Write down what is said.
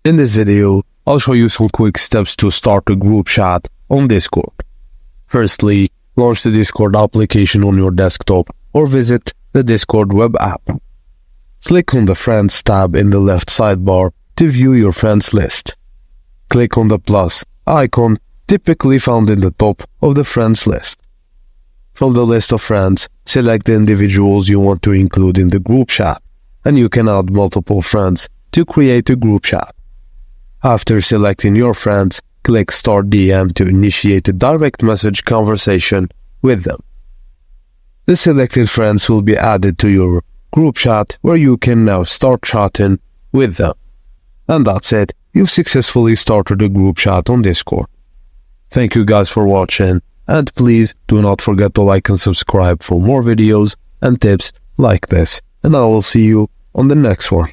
In this video, I'll show you some quick steps to start a group chat on Discord. Firstly, launch the Discord application on your desktop or visit the Discord web app. Click on the Friends tab in the left sidebar to view your friends list. Click on the plus icon typically found in the top of the friends list. From the list of friends, select the individuals you want to include in the group chat, and you can add multiple friends to create a group chat. After selecting your friends, click Start DM to initiate a direct message conversation with them. The selected friends will be added to your group chat, where you can now start chatting with them. And that's it. You've successfully started a group chat on Discord. Thank you guys for watching, and please do not forget to like and subscribe for more videos and tips like this, and I will see you on the next one.